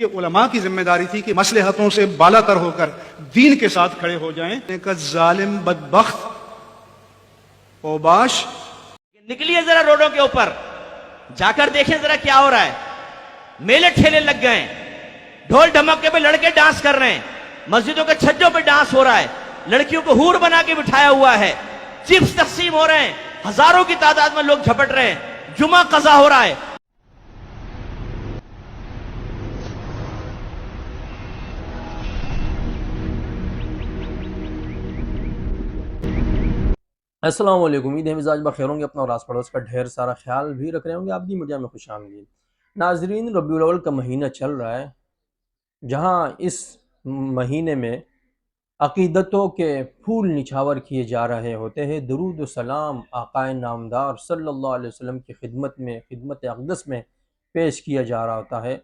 یہ علماء کی ذمہ داری تھی کہ مصلحتوں سے بالا تر ہو کر دین کے ساتھ کھڑے ہو جائیں کہ ظالم بدبخت اوباش نکلیے ذرا روڈوں کے اوپر جا کر دیکھیں ذرا کیا ہو رہا ہے. میلے ٹھیلے لگ گئے ہیں, ڈھول ڈھمکے پہ لڑکے ڈانس کر رہے ہیں, مسجدوں کے چھجوں پہ ڈانس ہو رہا ہے, لڑکیوں کو حور بنا کے بٹھایا ہوا ہے, چپس تقسیم ہو رہے ہیں, ہزاروں کی تعداد میں لوگ جھپٹ رہے ہیں, جمعہ قضا ہو رہا ہے. السلام علیکم. امید ہے مزاج بخیر ہوں گے, اپنا اور آس پڑوس کا ڈھیر سارا خیال بھی رکھ رہے ہوں گے. آپ دی میڈیا میں خوش آمدید. ناظرین, ربیع الاول کا مہینہ چل رہا ہے, جہاں اس مہینے میں عقیدتوں کے پھول نچھاور کیے جا رہے ہوتے ہیں. درود و سلام آقائے نامدار صلی اللہ علیہ وسلم کی خدمت میں, خدمت اقدس میں پیش کیا جا رہا ہوتا ہے.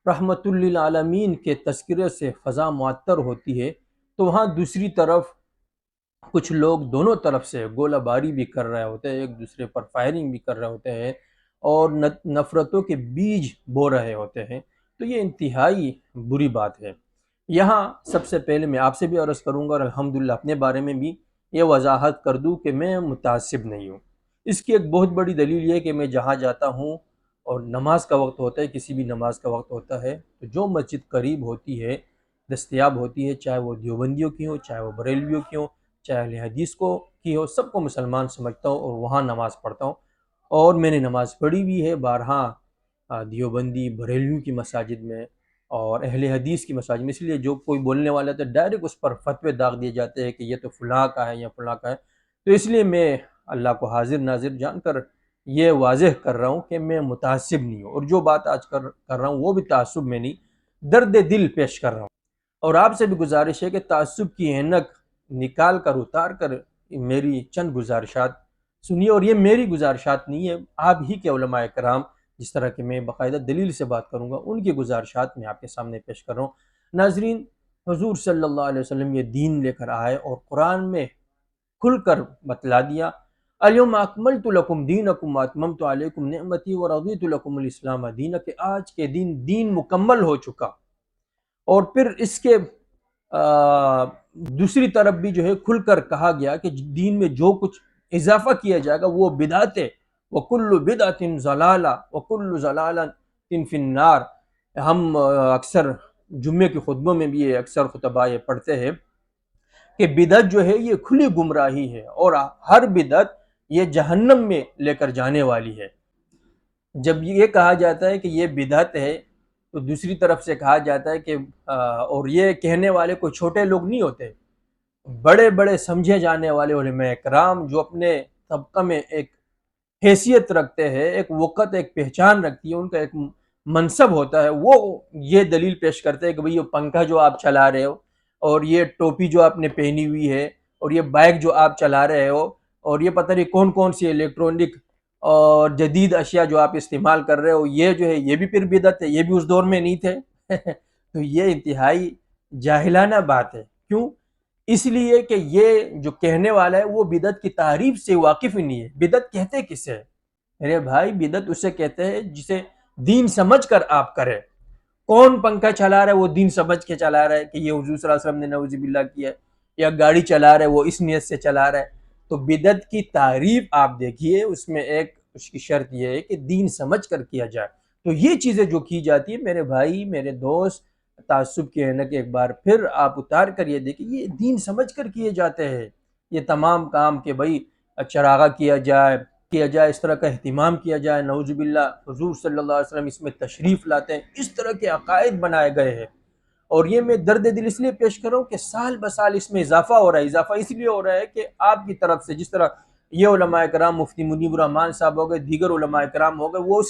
رحمت للعالمین کے تذکرے سے فضا معطر ہوتی ہے, تو وہاں دوسری طرف کچھ لوگ دونوں طرف سے گولہ باری بھی کر رہے ہوتے ہیں, ایک دوسرے پر فائرنگ بھی کر رہے ہوتے ہیں اور نفرتوں کے بیج بو رہے ہوتے ہیں. تو یہ انتہائی بری بات ہے. یہاں سب سے پہلے میں آپ سے بھی عرض کروں گا اور الحمدللہ اپنے بارے میں بھی یہ وضاحت کر دوں کہ میں متعصب نہیں ہوں. اس کی ایک بہت بڑی دلیل یہ ہے کہ میں جہاں جاتا ہوں اور نماز کا وقت ہوتا ہے, کسی بھی نماز کا وقت ہوتا ہے, تو جو مسجد قریب ہوتی ہے, دستیاب ہوتی ہے, چاہے وہ دیوبندیوں کی ہو, چاہے وہ بریلویوں کی ہو, چاہے اہل حدیث کو کی ہو, سب کو مسلمان سمجھتا ہوں اور وہاں نماز پڑھتا ہوں. اور میں نے نماز پڑھی بھی ہے بارہا دیوبندی بریلویوں کی مساجد میں اور اہل حدیث کی مساجد میں. اس لیے جو کوئی بولنے والا ہے تو ڈائریکٹ اس پر فتوے داغ دیے جاتے ہیں کہ یہ تو فلاں کا ہے یا فلاں کا ہے. تو اس لیے میں اللہ کو حاضر ناظر جان کر یہ واضح کر رہا ہوں کہ میں متعصب نہیں ہوں, اور جو بات آج کر رہا ہوں وہ بھی تعصب میں نہیں, درد دل پیش کر رہا ہوں. اور آپ سے بھی گزارش ہے کہ تعصب کی اینک نکال کر اتار کر میری چند گزارشات سنیے. اور یہ میری گزارشات نہیں ہے, آپ ہی کے علماء کرام, جس طرح کہ میں باقاعدہ دلیل سے بات کروں گا, ان کی گزارشات میں آپ کے سامنے پیش کر رہا ہوں. ناظرین, حضور صلی اللہ علیہ وسلم یہ دین لے کر آئے اور قرآن میں کھل کر بتلا دیا, الیوم اکملت لکم دینکم واتممت علیکم نعمتی ورضیت لکم الاسلام دینا, کہ آج کے دین مکمل ہو چکا. اور پھر اس کے دوسری طرف بھی جو ہے کھل کر کہا گیا کہ دین میں جو کچھ اضافہ کیا جائے گا وہ بدعت ہے, وَكُلُّ بِدْعَةٍ ضَلَالَةٍ وَكُلُّ ضَلَالَةٍ فِي النَّارِ. ہم اکثر جمعے کے خطبوں میں بھی یہ اکثر خطبہ یہ پڑھتے ہیں کہ بدعت جو ہے یہ کھلی گمراہی ہے اور ہر بدعت یہ جہنم میں لے کر جانے والی ہے. جب یہ کہا جاتا ہے کہ یہ بدعت ہے, تو دوسری طرف سے کہا جاتا ہے کہ اور یہ کہنے والے کوئی چھوٹے لوگ نہیں ہوتے, بڑے بڑے سمجھے جانے والے علماء کرام جو اپنے طبقہ میں ایک حیثیت رکھتے ہیں, ایک وقت, ایک پہچان رکھتی ہے, ان کا ایک منصب ہوتا ہے, وہ یہ دلیل پیش کرتے ہیں کہ بھئی یہ پنکھا جو آپ چلا رہے ہو, اور یہ ٹوپی جو آپ نے پہنی ہوئی ہے, اور یہ بائک جو آپ چلا رہے ہو, اور یہ پتہ نہیں کون کون سی الیکٹرونک اور جدید اشیاء جو آپ استعمال کر رہے ہو, یہ جو ہے یہ بھی پھر بدعت ہے, یہ بھی اس دور میں نہیں تھے. تو یہ انتہائی جاہلانہ بات ہے. کیوں؟ اس لیے کہ یہ جو کہنے والا ہے وہ بدعت کی تعریف سے واقف ہی نہیں ہے. بدعت کہتے کسے ہے؟ میرے بھائی, بدعت اسے کہتے ہیں جسے دین سمجھ کر آپ کریں. کون پنکھا چلا رہا ہے وہ دین سمجھ کے چلا رہا ہے کہ یہ حضور صلی اللہ علیہ وسلم نے نعوذ باللہ کیا ہے, یا گاڑی چلا رہا ہے وہ اس نیت سے چلا رہا ہے. تو بدعت کی تعریف آپ دیکھیے, اس میں ایک اس کی شرط یہ ہے کہ دین سمجھ کر کیا جائے. تو یہ چیزیں جو کی جاتی ہیں میرے بھائی, میرے دوست, تعصب کے اینک ایک بار پھر آپ اتار کر یہ دیکھیں, یہ دین سمجھ کر کیے جاتے ہیں. یہ تمام کام کہ بھئی چراغا کیا جائے, اس طرح کا اہتمام کیا جائے, نعوذ باللہ حضور صلی اللہ علیہ وسلم اس میں تشریف لاتے ہیں, اس طرح کے عقائد بنائے گئے ہیں. اور یہ میں درد دل اس لیے پیش کر رہا ہوں کہ سال بسال اس میں اضافہ ہو رہا ہے. اضافہ اس لیے ہو رہا ہے کہ آپ کی طرف سے جس طرح یہ علماء کرام, مفتی منیب الرحمان صاحب ہو گئے, دیگر علماء کرام ہو گئے, وہ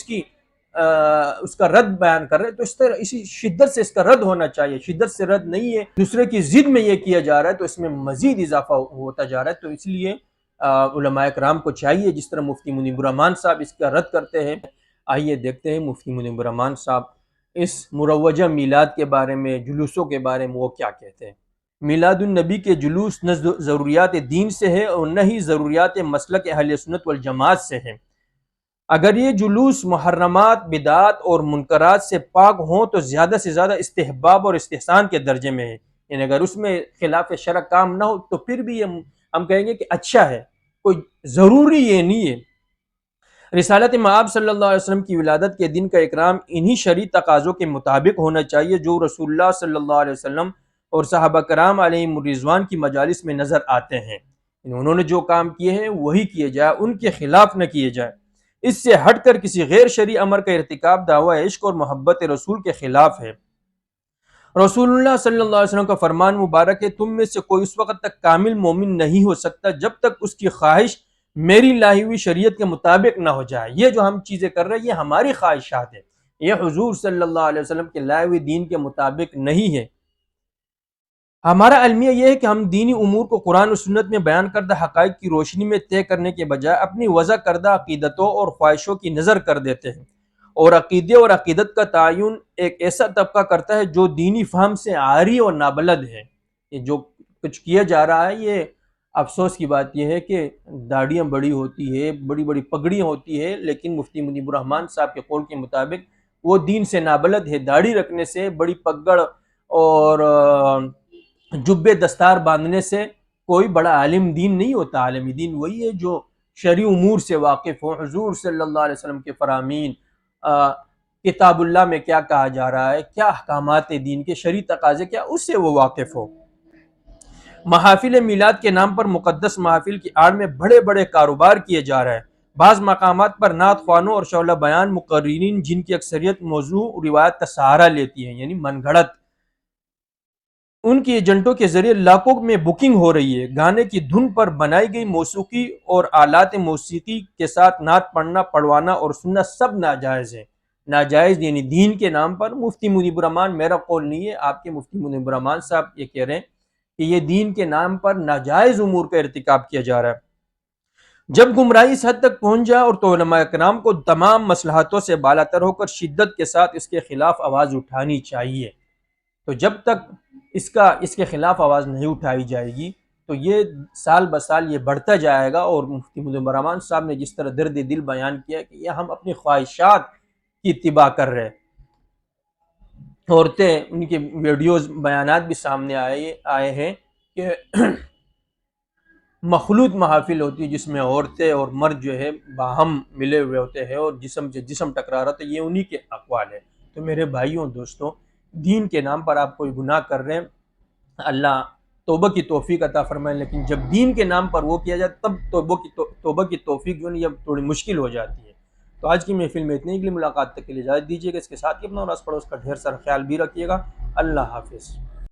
اس کا رد بیان کر رہے ہیں, تو اس طرح اسی شدت سے اس کا رد ہونا چاہیے. شدت سے رد نہیں ہے, دوسرے کی ضد میں یہ کیا جا رہا ہے, تو اس میں مزید اضافہ ہوتا جا رہا ہے. تو اس لیے علماء کرام کو چاہیے, جس طرح مفتی منیب الرحمان صاحب اس کا رد کرتے ہیں. آئیے دیکھتے ہیں مفتی منیب الرحمان صاحب اس مروجہ میلاد کے بارے میں, جلوسوں کے بارے میں وہ کیا کہتے ہیں. میلاد النبی کے جلوس نہ ضروریات دین سے ہے اور نہ ہی ضروریات مسلک اہل سنت والجماعت سے ہے. اگر یہ جلوس محرمات، بدعات اور منکرات سے پاک ہوں تو زیادہ سے زیادہ استحباب اور استحسان کے درجے میں ہے، یعنی اگر اس میں خلاف شرع کام نہ ہو تو پھر بھی ہم کہیں گے کہ اچھا ہے، کوئی ضروری یہ نہیں ہے۔ رسالت مآب صلی اللہ علیہ وسلم کی ولادت کے دن کا اکرام انہی شرعی تقاضوں کے مطابق ہونا چاہیے جو رسول اللہ صلی اللہ علیہ وسلم اور صحابہ کرام علیہم الرضوان کی مجالس میں نظر آتے ہیں، یعنی انہوں نے جو کام کیے ہیں وہی کیے جائے، ان کے خلاف نہ کیے جائے۔ اس سے ہٹ کر کسی غیر شرعی امر کا ارتکاب دعوی عشق اور محبت رسول کے خلاف ہے۔ رسول اللہ صلی اللہ علیہ وسلم کا فرمان مبارک ہے، تم میں سے کوئی اس وقت تک کامل مومن نہیں ہو سکتا جب تک اس کی خواہش میری لائی ہوئی شریعت کے مطابق نہ ہو جائے۔ یہ جو ہم چیزیں کر رہے ہیں یہ ہماری خواہشات ہیں، یہ حضور صلی اللہ علیہ وسلم کے لائے ہوئے دین کے مطابق نہیں ہے۔ ہمارا المیہ یہ ہے کہ ہم دینی امور کو قرآن و سنت میں بیان کردہ حقائق کی روشنی میں طے کرنے کے بجائے اپنی وضع کردہ عقیدتوں اور خواہشوں کی نظر کر دیتے ہیں، اور عقیدے اور عقیدت کا تعین ایک ایسا طبقہ کرتا ہے جو دینی فہم سے عاری اور نابلد ہے۔ یہ جو کچھ کیا جا رہا ہے، یہ افسوس کی بات یہ ہے کہ داڑیاں بڑی ہوتی ہے، بڑی بڑی پگڑیاں ہوتی ہے، لیکن مفتی منیب الرحمن صاحب کے قول کے مطابق وہ دین سے نابلد ہے۔ داڑھی رکھنے سے، بڑی پگڑ اور جبے دستار باندھنے سے کوئی بڑا عالم دین نہیں ہوتا۔ عالم دین وہی ہے جو شرعی امور سے واقف ہو، حضور صلی اللہ علیہ وسلم کے فرامین، کتاب اللہ میں کیا کہا جا رہا ہے، کیا احکامات دین کے، شرعی تقاضے کیا، اس سے وہ واقف ہو۔ محافل میلاد کے نام پر مقدس محافل کی آڑ میں بڑے بڑے کاروبار کیے جا رہے ہیں۔ بعض مقامات پر نعت خوانوں اور شعلہ بیان مقررین جن کی اکثریت موضوع روایت کا سہارا لیتی ہے، یعنی من گھڑت، ان کی ایجنٹوں کے ذریعے لاکھوں میں بکنگ ہو رہی ہے۔ گانے کی دھن پر بنائی گئی موسیقی اور آلات موسیقی کے ساتھ نعت پڑھنا، پڑھوانا اور سننا سب ناجائز ہے۔ ناجائز یعنی دین کے نام پر۔ مفتی منیب الرحمن میرا قول نہیں ہے، آپ کے مفتی منیب الرحمن صاحب یہ کہہ رہے ہیں کہ یہ دین کے نام پر ناجائز امور کا ارتکاب کیا جا رہا ہے۔ جب گمراہی اس حد تک پہنچ جائے اور تو علماء کرام کو تمام مصلحتوں سے بالاتر ہو کر شدت کے ساتھ اس کے خلاف آواز اٹھانی چاہیے۔ تو جب تک اس کے خلاف آواز نہیں اٹھائی جائے گی تو یہ سال بسال یہ بڑھتا جائے گا، اور مفتی منیب الرحمن صاحب نے جس طرح درد دل بیان کیا کہ یہ ہم اپنی خواہشات کی اتباع کر رہے ہیں۔ عورتیں، ان کے ویڈیوز بیانات بھی سامنے آئے ہیں کہ مخلوط محافل ہوتی ہے جس میں عورتیں اور مرد جو ہے باہم ملے ہوئے ہوتے ہیں اور جسم سے جسم ٹکرا رہا، تو یہ انہی کے اقوال ہے۔ تو میرے بھائیوں دوستوں، دین کے نام پر آپ کوئی گناہ کر رہے ہیں، اللہ توبہ کی توفیق عطا فرمائے، لیکن جب دین کے نام پر وہ کیا جائے تب توبہ کی توفیق جو ہے یہ تھوڑی مشکل ہو جاتی ہے۔ تو آج کی محفل میں اتنے ہی، ملاقات تک کے لیے اجازت دیجیے گا۔ اس کے ساتھ ہی اپنا اور آس پڑوس کا ڈھیر سارا خیال بھی رکھیے گا۔ اللہ حافظ۔